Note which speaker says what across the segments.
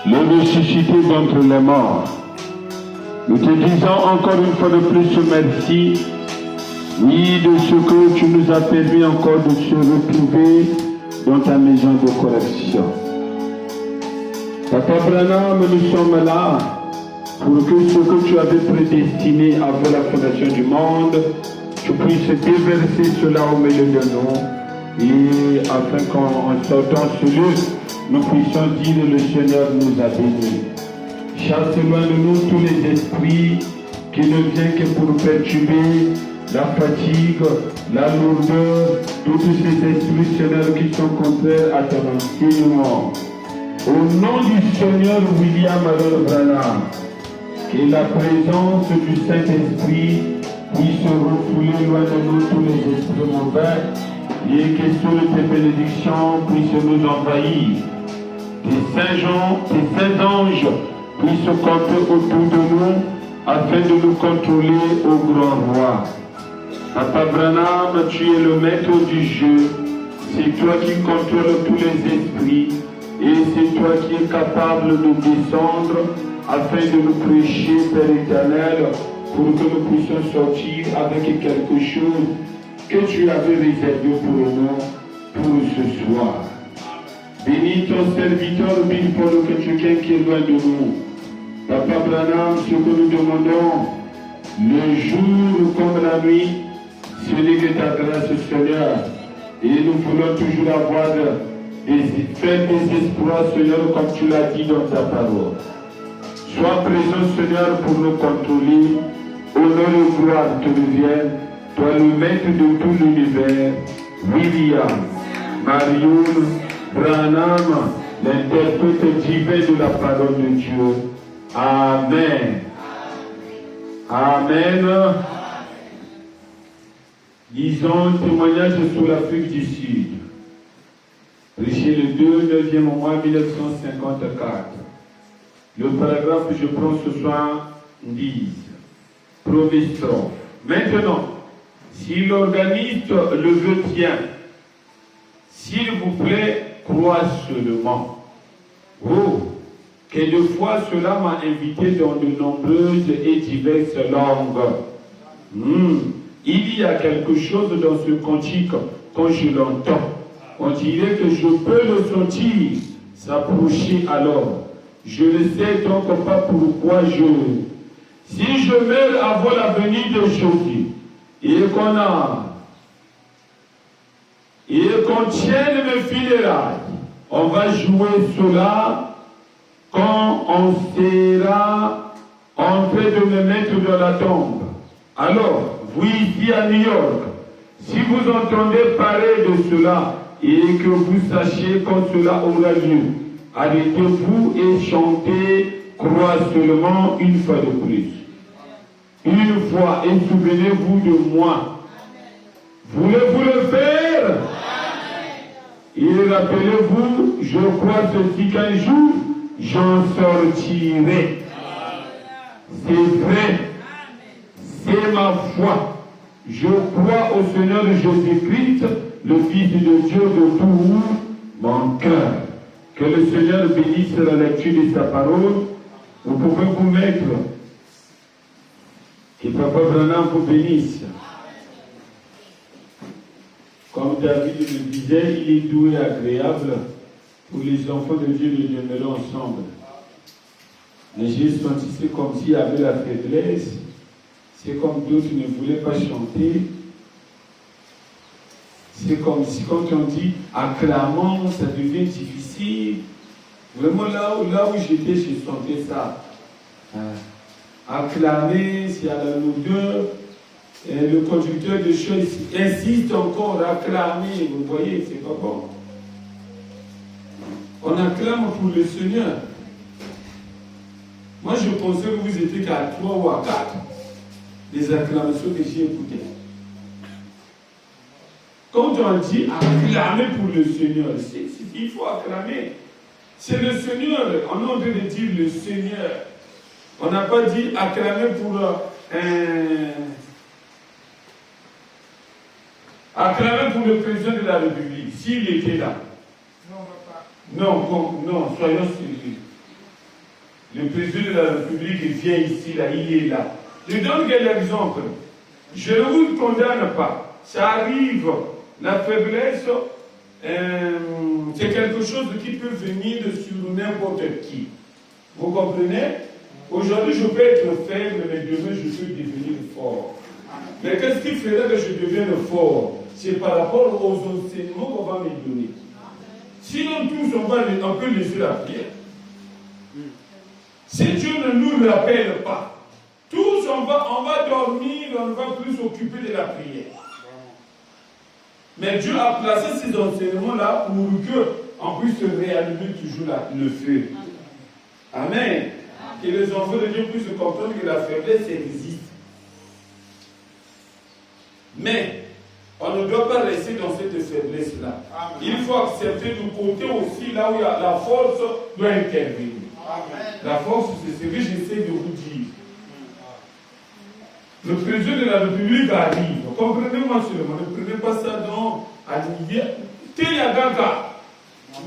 Speaker 1: le ressuscité d'entre les morts. Nous te disons encore une fois de plus merci, oui, de ce que tu nous as permis encore de se retrouver dans ta maison de correction. Papa Branham, nous sommes là pour que ce que tu avais prédestiné avant la fondation du monde, tu puisses déverser cela au milieu de nous, et afin qu'en sortant ce lieu, nous puissions dire le Seigneur nous a bénis. Chasse loin de nous tous les esprits qui ne viennent que pour perturber la fatigue, la lourdeur, tous ces esprits, Seigneur, qui sont contraires à ton enseignement. Au nom du Seigneur William Aaron Branham, que la présence du Saint-Esprit puisse refouler loin de nous tous les esprits mauvais et que seules tes bénédictions puissent nous envahir. Tes saints anges puissent camper autour de nous afin de nous contrôler au grand roi. Papa Branham, tu es le maître du jeu. C'est toi qui contrôles tous les esprits et c'est toi qui es capable de descendre afin de nous prêcher, Père éternel, pour que nous puissions sortir avec quelque chose que tu avais réservé pour nous pour ce soir. Bénis ton serviteur, Bill Paul, quelqu'un qui est loin de nous. Papa Branham, ce que nous demandons, le jour comme la nuit, ce n'est que ta grâce, Seigneur. Et nous voulons toujours avoir faire des espoirs, Seigneur, comme tu l'as dit dans ta parole. Sois présent, Seigneur, pour nous contrôler. Honneur et gloire te reviennent. Toi, le maître de tout l'univers, William, Marion, Branham, l'interprète divin de la parole de Dieu. Amen. Amen. Disons témoignage sur l'Afrique du Sud. Prêché le 2/9 mois 1954. Le paragraphe que je prends ce soir dit, premier strophe. Maintenant, si l'organiste le veut bien, s'il vous plaît, crois seulement. Oh, quelquefois cela m'a invité dans de nombreuses et diverses langues. Il y a quelque chose dans ce cantique quand je l'entends. On dirait que je peux le sentir s'approcher alors. Je ne sais donc pas pourquoi si je meurs avant la venue de Jésus et qu'on tienne mes funérailles, on va jouer cela quand on sera en train de me mettre dans la tombe. Alors, vous ici à New York, si vous entendez parler de cela et que vous sachiez quand cela aura lieu, arrêtez-vous et chantez, crois seulement une fois de plus. Une fois, et souvenez-vous de moi. Voulez-vous le faire? Et rappelez-vous, je crois ceci qu'un jour, j'en sortirai. C'est vrai. C'est ma foi. Je crois au Seigneur Jésus-Christ, le Fils de Dieu de tout mon cœur. Que le Seigneur bénisse la lecture de sa parole. Vous pouvez vous mettre. Que Papa Branham vous bénisse. Comme David le disait, il est doux et agréable pour les enfants de Dieu de demeurer ensemble. Mais j'ai senti c'est comme s'il y avait la faiblesse. C'est comme d'autres ne voulaient pas chanter. C'est comme si quand on dit acclamant, ça devient difficile. Vraiment là où j'étais, j'ai senti ça. Acclamer, c'est à la lourdeur. Et le conducteur de chant insiste encore à acclamer. Vous voyez, c'est pas bon. On acclame pour le Seigneur. Moi, je pensais que vous étiez qu'à 3 ou à 4 des acclamations que j'ai écoutées. Quand on dit acclamer pour le Seigneur, il faut acclamer. C'est le Seigneur. On est en train de dire le Seigneur. On n'a pas dit acclamer pour acclamer pour le président de la République, s'il était là. Non, soyons sérieux. Le président de la République vient ici, là, il est là. Je donne quel exemple. Je ne vous condamne pas. Ça arrive. La faiblesse, c'est quelque chose qui peut venir sur n'importe qui. Vous comprenez? Aujourd'hui, je peux être faible, mais demain, je peux devenir fort. Mais qu'est-ce qui ferait que je devienne fort? C'est par rapport aux enseignements qu'on va me donner. Sinon, tous, on peut laisser la prière. Si Dieu ne nous rappelle pas, tous, on va dormir, on ne va plus s'occuper de la prière. Mais Dieu a placé ces enseignements-là pour qu'on puisse réallumer toujours le feu. Amen. Que les enfants de Dieu puissent comprendre que la faiblesse existe. Mais on ne doit pas rester dans cette faiblesse-là. Il faut accepter du côté aussi là où la force doit intervenir. Amen. La force, c'est ce que j'essaie de vous dire. Le président de la République arrive. Comprenez-moi seulement. Ne prenez pas ça dans Teyagaga.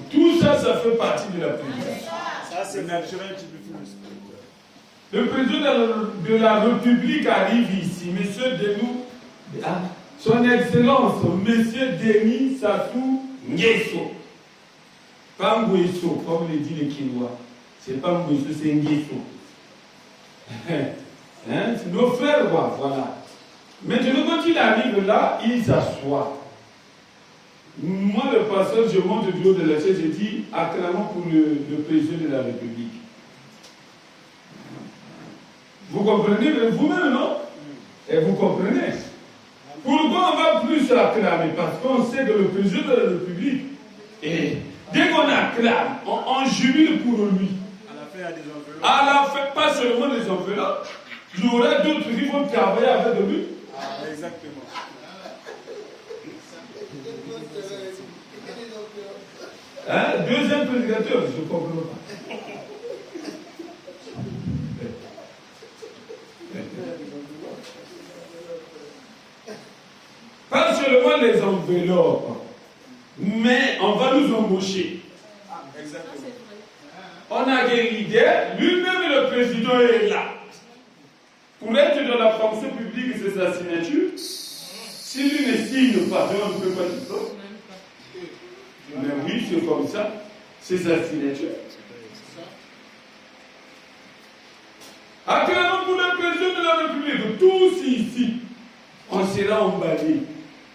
Speaker 1: Tout ça, ça fait partie de la présidence.
Speaker 2: Ça, c'est naturel.
Speaker 1: Le président de la République arrive ici. Monsieur Denis, son Excellence, Monsieur Denis Sassou Nguesso. Pas Nguesso, comme le dit les Kinois. C'est pas Nguesso, c'est Nguesso. C'est nos frères, voilà. Maintenant, quand il arrive là, il s'assoit. Moi, le pasteur, je monte du haut de la chaise, je dis acclamons pour le président de la République. Vous comprenez vous-même, non? Et vous comprenez? Pourquoi on va plus acclamer? Parce qu'on sait que le président de la République, et dès qu'on acclame, on jubile pour lui. À la fin, pas seulement les enveloppes, il y aura d'autres qui vont travailler avec lui.
Speaker 2: Exactement.
Speaker 1: Deuxième prédicateur, je ne comprends pas. Pas seulement les enveloppes, mais on va nous embaucher.
Speaker 2: Exactement.
Speaker 1: On a des leaders, lui-même le président est là. Pour être dans la fonction publique, c'est sa signature. Si lui ne signe pas, on ne peut pas du tout. Mais oui, c'est comme ça. C'est sa signature. Acclamons pour le président de la République. Tous ici, on sera emballés.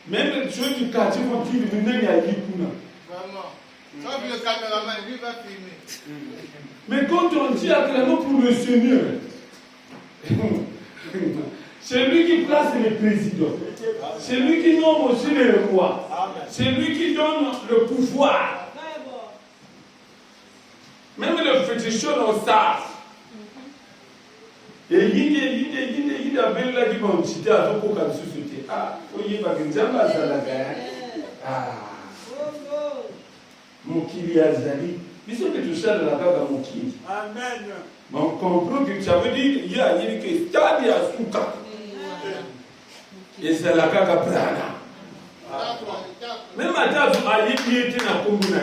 Speaker 1: Même ceux du quartier vont dire maintenant il y a Yipuna.
Speaker 3: Vraiment. Sauf le caméraman, lui va filmer.
Speaker 1: Mais quand on dit acclamons pour le Seigneur, c'est lui qui place les présidents. C'est lui qui nomme aussi les rois. C'est lui qui donne le pouvoir. Même le féticheur au sas. Et il a bien là qui m'a cité à ton coca de société. Ah, il va que j'aime la salaga. Ah. Mon kili azali. Mais c'est que tu sais de la part de mon kili.
Speaker 2: Amen.
Speaker 1: Mais on comprend que ça veut dire il y a une qui stade à souka. Et c'est la caca prana. Même à table, il était dans le Congo.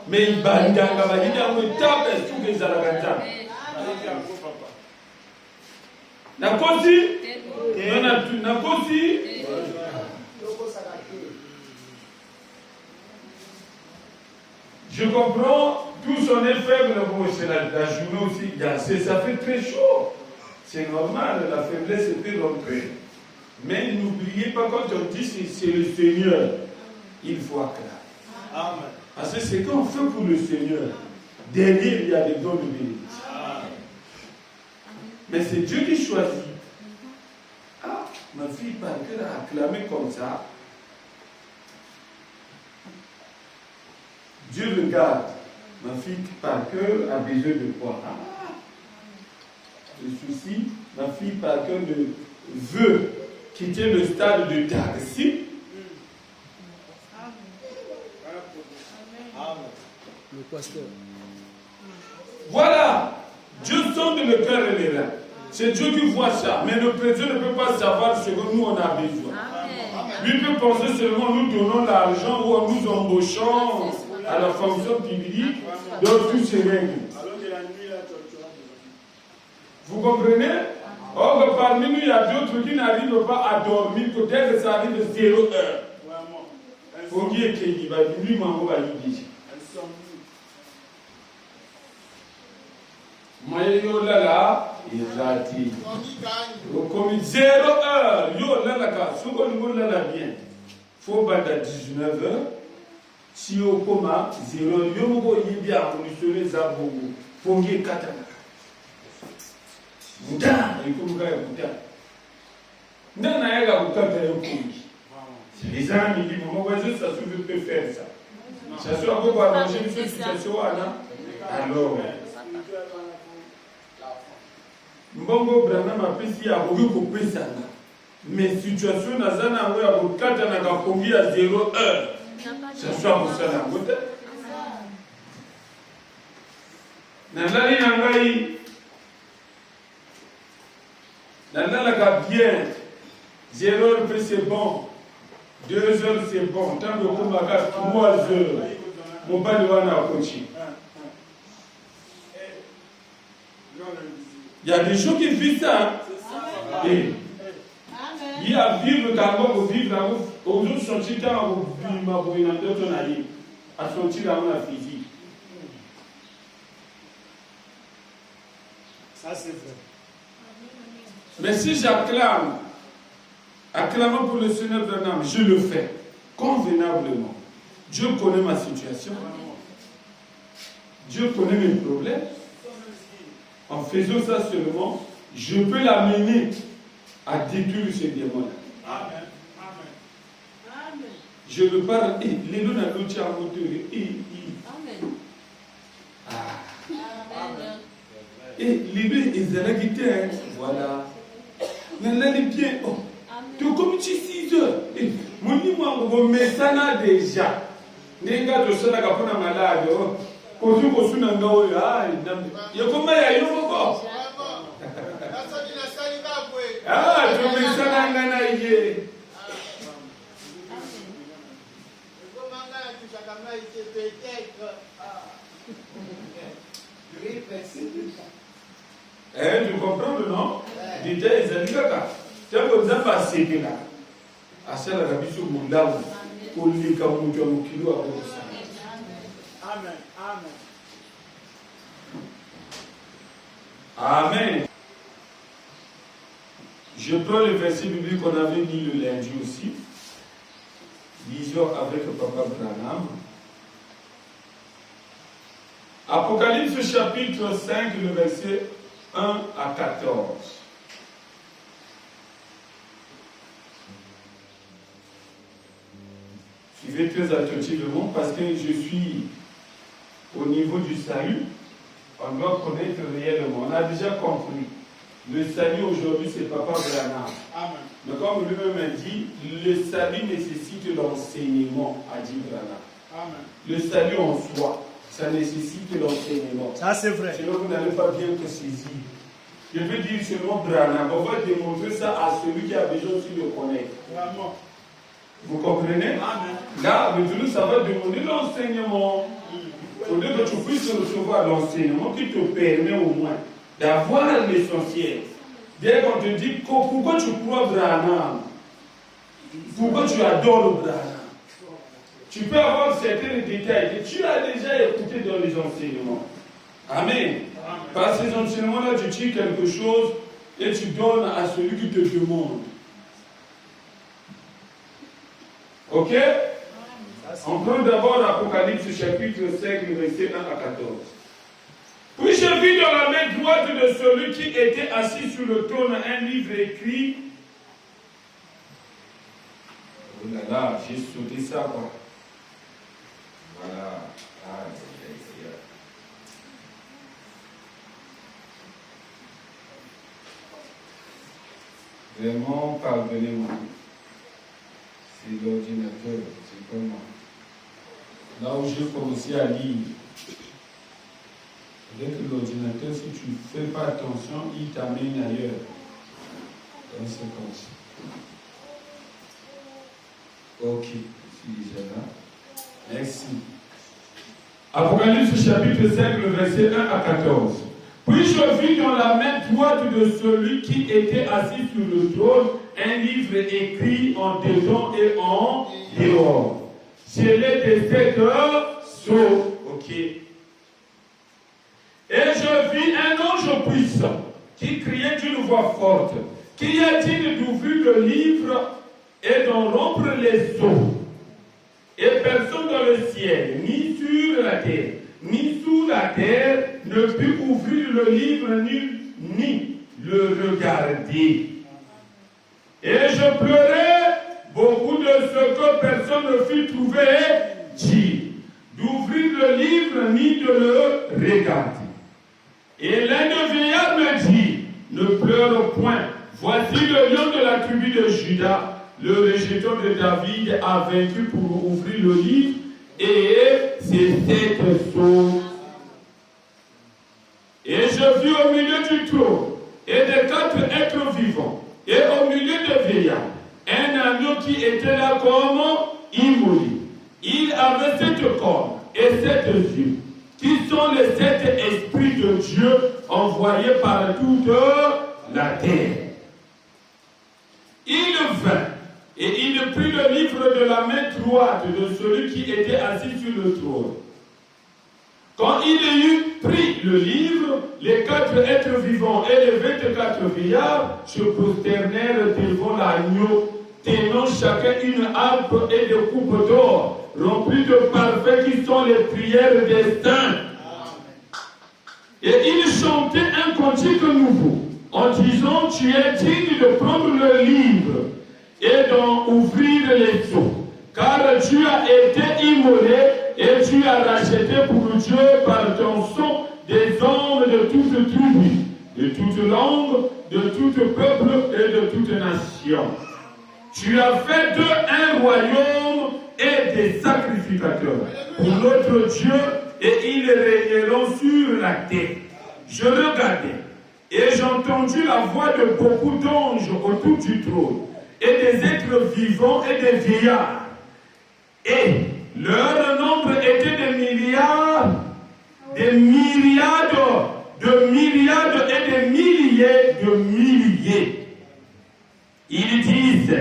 Speaker 1: Mais il bandit à la valide à une table et tout les alagata. Nakosi, Nakosi. Je comprends, tous on est faible, c'est la journée aussi, ça fait très chaud. C'est normal, la faiblesse peut rentrer. Mais n'oubliez pas, quand on dit c'est le Seigneur, il faut acclamer.
Speaker 2: Amen.
Speaker 1: Parce que c'est qu'on fait pour le Seigneur. Derrière, il y a des dons de bénédiction. Mais c'est Dieu qui choisit. Ah, ma fille Parker a acclamé comme ça. Dieu regarde. Ma fille Parker a besoin de quoi? Ah, le souci, ma fille Parker veut quitter le stade de taxi.
Speaker 4: Le pasteur.
Speaker 1: Voilà. Dieu sonde le cœur et les reins. C'est Dieu qui voit ça. Mais le président ne peut pas savoir ce que nous on a besoin. Amen. Lui peut penser seulement nous donnons l'argent ou nous embauchons à la fonction publique. Donc tout se règle. Vous comprenez? Or, parmi nous, il y a d'autres qui n'arrivent pas à dormir, peut-être que ça arrive 0 heure. Faut dire qu'il va lui m'en va lui dire. Moi, yo là, il a dit. Comme 0 heure, yo là, ce qu'on là bien. Faut battre à 19 heures. Si au coma, 0 heure, yo m'en y bien ammunitionner ça pour faut dire 4 heures. Bouddha, il faut me faire Bouddha. Non, n'a pas de Bouddha dans les amis, ils disent, moi, je ça je peux faire ça. Ça soit pour arranger une situation, alors. Mbongo Brana m'a pris à vous couper ça. Mais situation, n'a pas à vous quatre à à 0 heure. Ça soit pour ça, la Bouddha. Nandali Nangai. Nandala bien. 0 heure, c'est bon. 2 heures, c'est bon. Tant que vous m'avez 3 heures, mon père doit en continuer. Il y a des gens qui vivent ça. Et il y a vivre quand vous vivre aux autres sentir quand vous vivez dans d'autres années. À sentir dans la physique.
Speaker 2: Ça, c'est vrai.
Speaker 1: Mais si j'acclame, acclamant pour le Seigneur d'un âme, je le fais convenablement. Dieu connaît ma situation. Dieu connaît mes problèmes. En faisant ça seulement, je peux l'amener à détruire ces démons-là.
Speaker 2: Amen.
Speaker 1: Je ne parle pas. Les deux n'ont pas à moteur. Et les deux, ils ont la guitare. Voilà. Là, les pieds. Tu comme tu 6 heures. Mon niveau, on met ça déjà. Les gars de ça, là, quand on a malade. Quand tu es sur un gars, il y a combien il y a eu encore? Ah, tu mets ça dans un aïe. Tu comprends le nom? Déjà, ils ont dit là. Tu as besoin de passer là. À celle là, tu as besoin de là. Pour les cas où tu as un kilo à vous.
Speaker 2: Amen.
Speaker 1: Amen. Je prends le verset biblique qu'on avait dit le lundi aussi. Disons avec Papa Branham. Apocalypse chapitre 5, le verset 1 à 14. Suivez très attentivement parce que je suis au niveau du salut. On doit connaître réellement. On a déjà compris. Le salut aujourd'hui, c'est Papa Branham.
Speaker 2: Amen.
Speaker 1: Mais comme lui-même a dit, le salut nécessite l'enseignement, a dit Branham.
Speaker 2: Amen.
Speaker 1: Le salut en soi, ça nécessite l'enseignement.
Speaker 2: Ça, c'est vrai.
Speaker 1: Sinon, vous n'allez pas bien te saisir. Je veux dire seulement Branham. On va démontrer ça à celui qui a besoin aussi de connaître.
Speaker 2: Vraiment.
Speaker 1: Vous comprenez?
Speaker 2: Amen.
Speaker 1: Là, maintenant, ça va demander l'enseignement. Il faudrait que tu puisses recevoir l'enseignement qui te permet au moins d'avoir l'essentiel. Dès qu'on te dit pourquoi tu crois Branham, pourquoi tu adores Branham, tu peux avoir certains détails que tu as déjà écoutés dans les enseignements. Amen. Par ces enseignements-là, tu tires quelque chose et tu donnes à celui qui te demande. Ok? On prend d'abord Apocalypse chapitre 5, le verset 1 à 14. Puis je vis dans la main droite de celui qui était assis sur le trône un livre écrit. Oh là là, j'ai sauté ça quoi. Voilà. Vraiment, pardonnez-moi. C'est l'ordinateur, c'est pas moi. Là où j'ai commencé à lire, avec l'ordinateur, si tu ne fais pas attention, il t'amène ailleurs. Dans ce cas-ci. Ok, je suis déjà là. Merci. Apocalypse chapitre 5, le verset 1 à 14. Puis je vis dans la main droite de celui qui était assis sur le trône un livre écrit en dedans et en dehors. Scellé de 7 sceaux. Ok. Et je vis un ange puissant qui criait d'une voix forte. Qu'y a-t-il d'ouvrir le livre et d'en rompre les sceaux? Et personne dans le ciel, ni sur la terre, ni sous la terre, ne put ouvrir le livre ni le regarder. Et je pleurais beaucoup de ce que personne ne fut trouvé dire, d'ouvrir le livre ni de le regarder. Et l'un des vieillards me dit, ne pleure point, voici le lion de la tribu de Juda, le rejeton de David a vaincu pour ouvrir le livre et ses 7 sceaux. Et je vis au milieu du trône et des 4 êtres vivants et au milieu des vieillards un agneau qui était là comme immolé. Il avait 7 cornes et 7 yeux, qui sont les 7 esprits de Dieu envoyés par toute la terre. Il vint et il prit le livre de la main droite de celui qui était assis sur le trône. Quand il eut pris le livre, les 4 êtres vivants et les 24 vieillards se prosternèrent devant l'agneau, tenant chacun une harpe et des coupes d'or, remplies de parfums qui sont les prières des saints. Et ils chantaient un cantique nouveau, en disant, tu es digne de prendre le livre et d'en ouvrir les sceaux, car tu as été immolé et tu as racheté pour Dieu par ton sang des hommes de toute tribu, de toute langue, de tout peuple et de toute nation. Tu as fait d'eux un royaume et des sacrificateurs pour notre Dieu, et ils régneront sur la terre. Je regardais et j'entendis la voix de beaucoup d'anges autour du trône, et des êtres vivants et des vieillards. Et leur nombre était des myriades, des myriades, de myriades et des milliers de milliers. Ils disent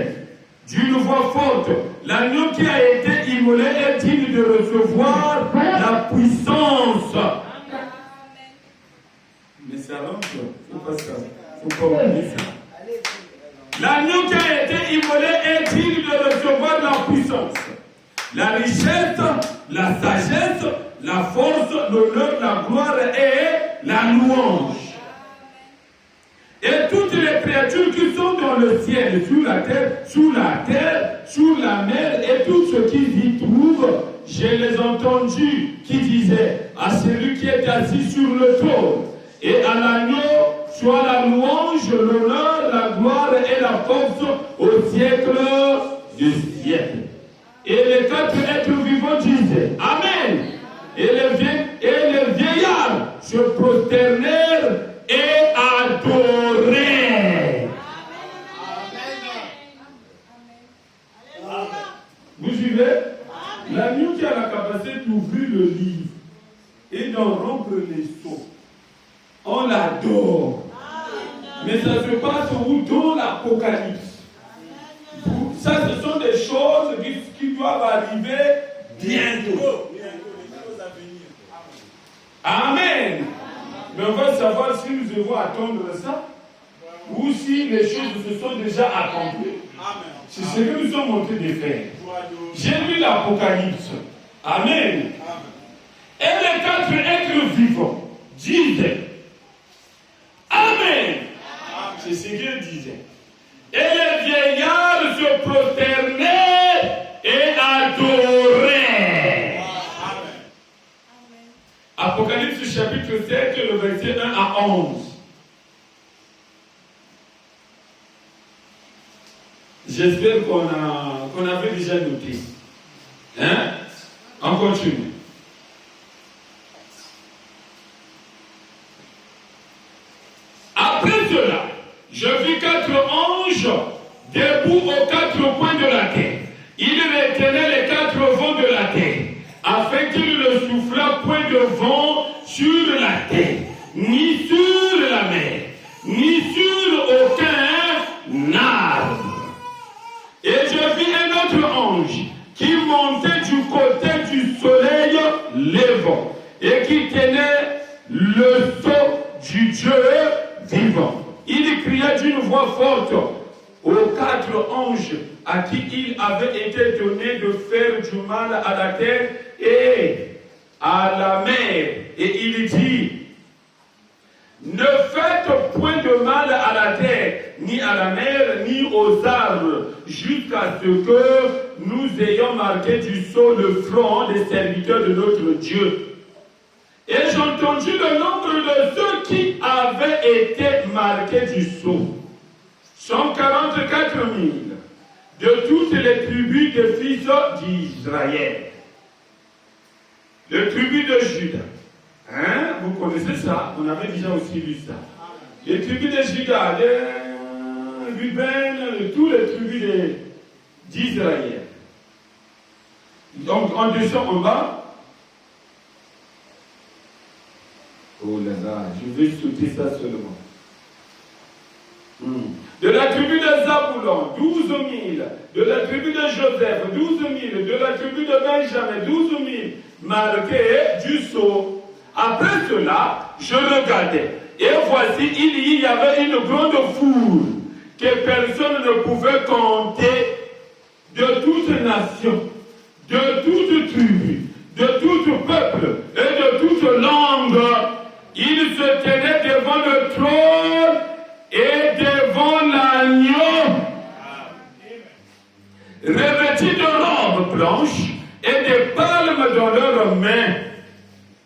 Speaker 1: d'une voix forte, l'agneau qui a été immolé est digne de recevoir la puissance. Mais ça rentre, faut pas ça, faut pas oublier ça. L'agneau qui a été immolé est digne de recevoir la puissance, la richesse, la sagesse, la force, l'honneur, la gloire et la louange. Et toutes les créatures qui sont dans le ciel, sur la terre, sur la mer et tout ce qui y trouve, je les entendus qui disaient à celui qui est assis sur le trône et à l'agneau, soit la louange, l'honneur, la gloire et la force au siècle du siècle. Et les 4 êtres vivants disaient Amen. Et les vieillards se prosternèrent et adoraient. Vous suivez? L'agneau qui a la capacité d'ouvrir le livre et d'en rompre les sceaux, on l'adore. Mais ça se passe où? Dans l'Apocalypse. Ça, ce sont des choses qui doivent arriver bientôt. Amen. Mais on va savoir si nous devons attendre ça ou si les choses se sont déjà accomplies. C'est ce que nous sommes en train de faire. J'ai lu l'Apocalypse. Amen. Et les 4 êtres vivants disaient Amen. C'est ce qu'ils disaient. Et les vieillards se prosternaient et adoraient. Apocalypse chapitre 7, le verset 1 à 11. J'espère qu'on avait déjà noté. Hein? On continue. Après cela, je vis 4 anges debout aux 4 coins de la terre. Ils retenaient les 4 vents de la terre, afin qu'il ne soufflât point de vent sur la terre. ni sur la mer, ni sur aucun arbre. Et je vis un autre ange qui montait du côté du soleil levant et qui tenait le sceau du Dieu vivant. Il cria d'une voix forte aux 4 anges à qui il avait été donné de faire du mal à la terre et à la mer. Et il dit, ne faites point de mal à la terre, ni à la mer, ni aux arbres, jusqu'à ce que nous ayons marqué du sceau le front des serviteurs de notre Dieu. Et j'ai entendu le nombre de ceux qui avaient été marqués du sceau. 144 000 de toutes les tribus des fils d'Israël. Les tribus de Juda. Hein? Vous connaissez ça? On avait déjà aussi lu ça. Les tribus de Juda, de Ruben, de toutes les tribus d'Israël. Donc on descend en bas. Oh là là, je vais sauter ça seulement. De la tribu de Zabulon, 12 000. De la tribu de Joseph, 12 000. De la tribu de Benjamin, 12 000. Marqués du sceau. Après cela, je regardais. Et voici, il y avait une grande foule que personne ne pouvait compter, de toute nation, de toute tribu, de tout peuple et de toute langue. Ils se tenaient devant le trône et devant l'agneau, revêtus de robes blanches et des palmes dans leurs mains.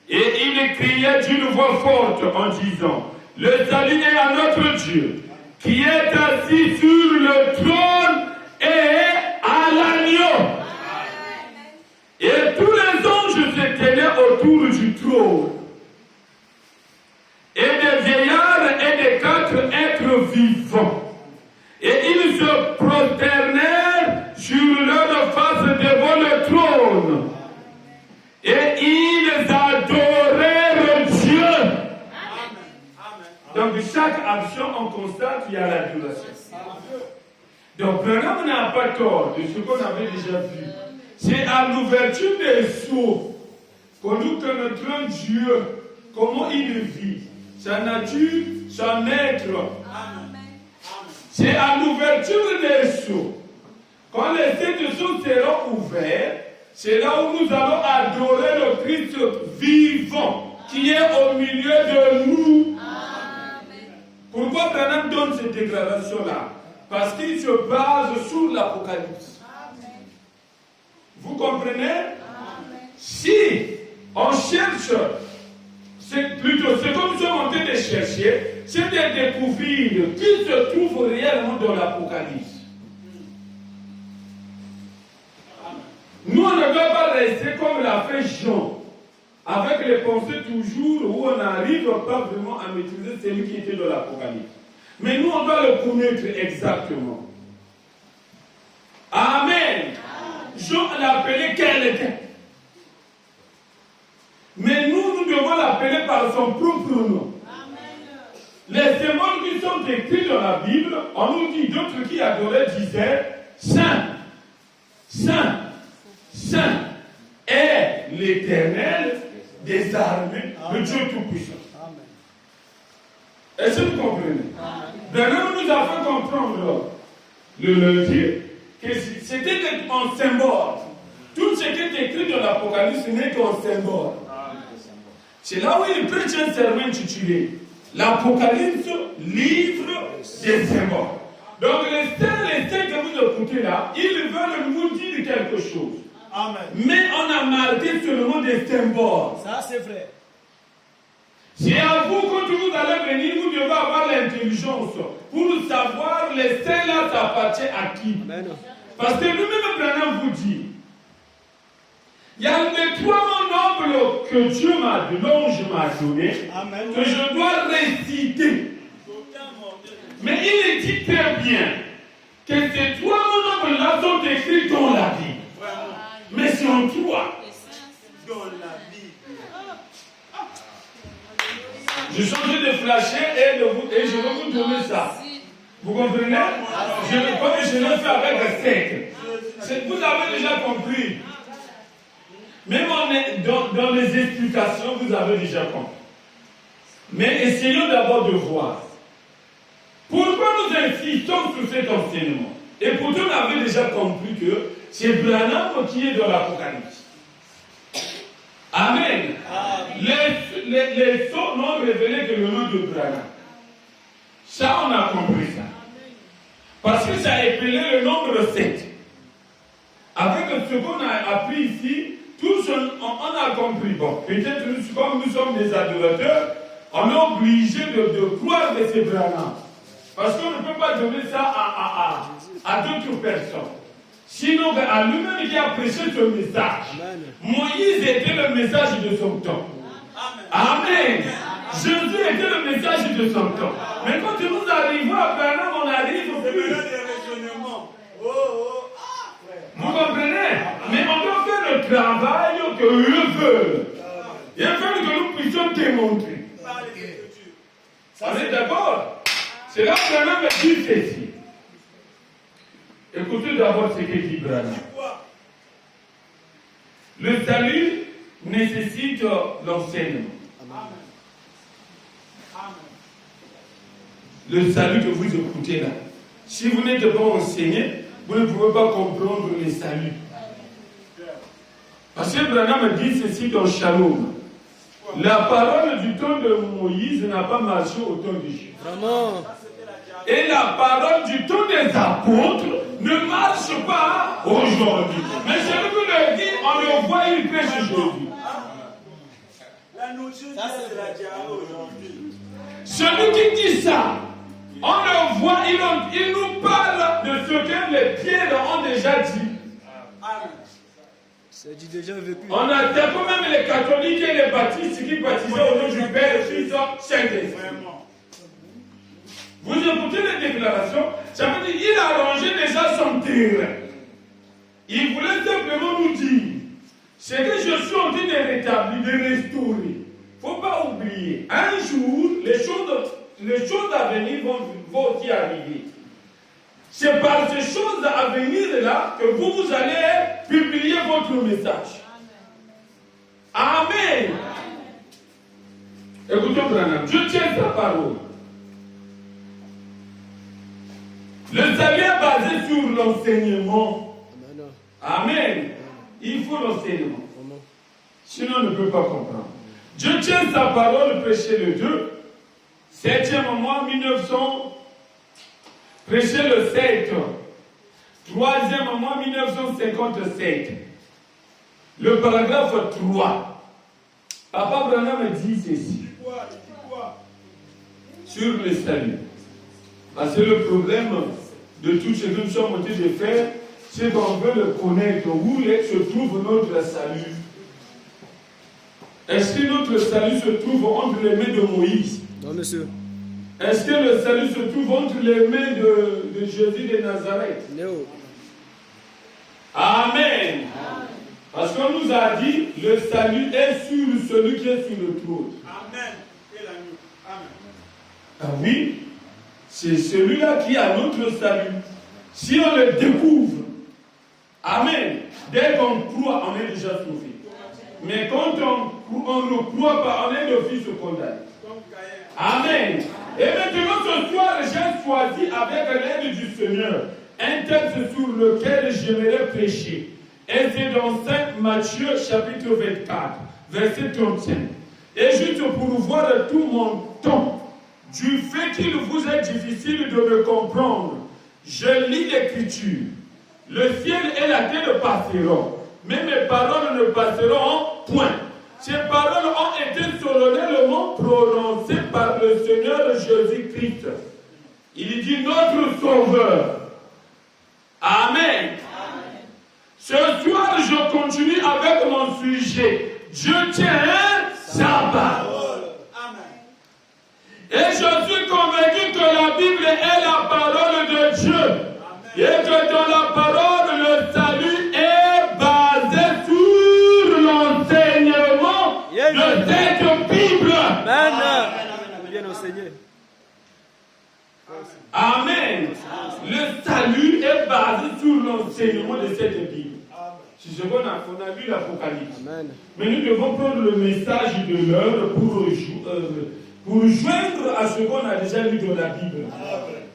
Speaker 1: Et ils criaient d'une voix forte en disant, le salut est à notre Dieu, qui est assis sur le trône et à l'agneau. Et tous les anges se tenaient autour du trône. Et des vieillards et des 4 êtres vivants. Et ils se prosternèrent sur leur face devant le trône. Et ils adorèrent Dieu. Donc chaque action, on constate qu'il y a l'adoration. Donc Branham n'a pas tort de ce qu'on avait déjà vu. C'est à l'ouverture des sceaux que nous connaîtrons Dieu, comment il vit. Sa nature, son être. C'est à l'ouverture des sceaux. Quand les 7 sceaux seront ouverts, c'est là où nous allons adorer le Christ vivant qui est au milieu de nous. Pourquoi Branham donne cette déclaration-là? Parce qu'il se base sur l'Apocalypse. Vous comprenez? Si on cherche, c'est plutôt ce que nous sommes en train de chercher, c'est de découvrir qui se trouve réellement dans l'Apocalypse. Nous, on ne doit pas rester comme l'a fait Jean, avec les pensées toujours où on n'arrive pas vraiment à maîtriser celui qui était dans l'Apocalypse. Mais nous, on doit le connaître exactement. Amen. Jean l'appelait quelqu'un. Mais nous devons l'appeler par son propre nom. Les symboles qui sont écrits dans la Bible, on nous dit d'autres qui adoraient disaient Saint, Saint, Saint est l'Éternel des armées, le Dieu Tout-Puissant. Est-ce que vous comprenez? Branham nous a fait comprendre le lundi que c'était un symbole. Tout ce qui est écrit dans l'Apocalypse n'est qu'un symbole. C'est là où il prêche un serment intitulé l'Apocalypse, livre des symboles. Donc les saints que vous écoutez là, ils veulent nous dire quelque chose.
Speaker 2: Amen.
Speaker 1: Mais on a marqué seulement des symboles.
Speaker 2: Ça c'est vrai.
Speaker 1: C'est à vous, quand vous allez venir, vous devez avoir l'intelligence pour savoir les saints là, ça appartient à qui.
Speaker 2: Amen.
Speaker 1: Parce que lui-même, Branham vous dit, il y a les 3 mots nobles que Dieu m'a donné, l'ange m'a donné,
Speaker 2: Amen.
Speaker 1: que je dois réciter. Mais il dit très bien que ces 3 mots nobles là sont écrits dans la Bible. Mais c'est en 3.
Speaker 2: Dans la Bible.
Speaker 4: Je suis en train de flasher et je vais vous donner ça. Vous comprenez? Je le fais avec 7. Vous avez déjà compris. Même dans les explications, vous avez déjà compris. Mais essayons d'abord de voir. Pourquoi nous insistons sur cet enseignement? Et pourtant, on avait déjà compris que c'est Branham qui est dans l'Apocalypse. Amen. Les sceaux n'ont révélé que le nom de Branham. Ça, on a compris ça. Parce que ça a appelé le nombre 7. Avec ce qu'on a appris ici, tous on a compris. Bon, peut-être comme nous sommes des adorateurs, on est obligé de croire que c'est Branham. Parce qu'on ne peut pas donner ça à d'autres personnes. Sinon, à lui-même qui a prêché ce message, Moïse était le message de son temps. Amen. Jésus était le message de son temps. Mais quand nous arrivons à Branham, on arrive au plus. Vous comprenez? Mais on doit faire le travail que eux veulent. Il faut que nous puissions démontrer. On est d'accord? C'est là que Branham dit ceci. Écoutez d'abord ce que dit Branham. Le salut nécessite l'enseignement. Le salut que vous écoutez là. Si vous n'êtes pas enseigné, vous ne pouvez pas comprendre le salut. Parce que Branham dit ceci dans Shalom. La parole du temps de Moïse n'a pas marché au temps de Jésus. Vraiment. Et la parole du temps des apôtres ne marche pas aujourd'hui. Mais celui qui le dit, on le voit, il prêche aujourd'hui.
Speaker 2: La notion c'est la diarrhée aujourd'hui.
Speaker 4: Celui qui dit ça, on le voit, il nous parle de ce que les pierres ont déjà dit.
Speaker 5: C'est dit déjà vécu.
Speaker 4: On a quand même les catholiques et les baptistes qui baptisaient au nom du Père, Fils, Saint-Esprit. Vous écoutez les déclarations, ça veut dire qu'il a arrangé déjà son terrain. Il voulait simplement nous dire, c'est que je suis en train de rétablir, de restaurer. Il ne faut pas oublier, un jour, les choses à venir vont aussi arriver. C'est par ces choses à venir-là que vous allez publier votre message. Amen. Écoutez, Branham, je tiens sa parole. Le salut est basé sur l'enseignement. Amen. Il faut l'enseignement. Sinon, on ne peut pas comprendre. Je tiens sa parole, prêcher le 2. 7e mois 1900. Prêcher le 7. 3e mois 1957. Le paragraphe 3. Papa Branham dit ceci. Sur le salut. Parce que le problème de tout ce que nous sommes en train de faire, c'est qu'on veut le connaître. Où se trouve notre salut? Est-ce que notre salut se trouve entre les mains de Moïse?
Speaker 5: Non, monsieur.
Speaker 4: Est-ce que le salut se trouve entre les mains de Jésus de Nazareth?
Speaker 5: Non.
Speaker 4: Amen. Parce qu'on nous a dit, le salut est sur celui qui est sur le trône.
Speaker 2: Amen. Et l'agneau. Amen.
Speaker 4: Ah oui, c'est celui-là qui a notre salut. Si on le découvre, amen, dès qu'on croit, on est déjà sauvé. Mais quand on ne croit pas, on est d'office condamné. Amen. Et maintenant, ce soir, j'ai choisi avec l'aide du Seigneur un texte sur lequel j'aimerais prêcher. Et c'est dans 5 Matthieu, chapitre 24, verset 35. Et juste pour voir tout mon temps, du fait qu'il vous est difficile de me comprendre, je lis l'Écriture. Le ciel et la terre passeront, mais mes paroles ne passeront point. Ces paroles ont été solennellement prononcées par le Seigneur Jésus-Christ. Il dit notre Sauveur. Amen. Ce soir, je continue avec mon sujet. Dieu tient sa parole. Et je suis convaincu que la Bible est la parole de Dieu. Et que dans la parole, le salut est basé sur l'enseignement de cette Bible.
Speaker 5: Amen. revienne au Seigneur.
Speaker 4: Amen. Le salut est basé sur l'enseignement de cette Bible. C'est ce qu'on a lu l'Apocalypse. Mais nous devons prendre le message de l'heure pour joindre à ce qu'on a déjà lu dans la Bible.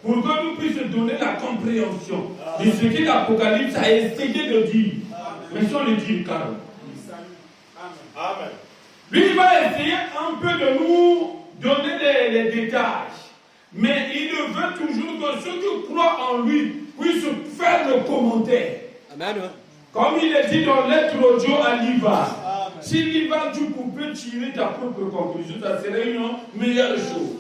Speaker 4: Pour que nous puissions donner la compréhension de ce que l'Apocalypse a essayé de dire. Mais sans le dire calme.
Speaker 2: Amen.
Speaker 4: Lui, il va essayer un peu de nous donner les détails. Mais il veut toujours que ceux qui croient en lui puissent faire le commentaire.
Speaker 5: Amen.
Speaker 4: Comme il est dit dans l'être audio à l'Iva. Si l'Iva, tu peux tirer ta propre conclusion, ça serait une meilleure chose.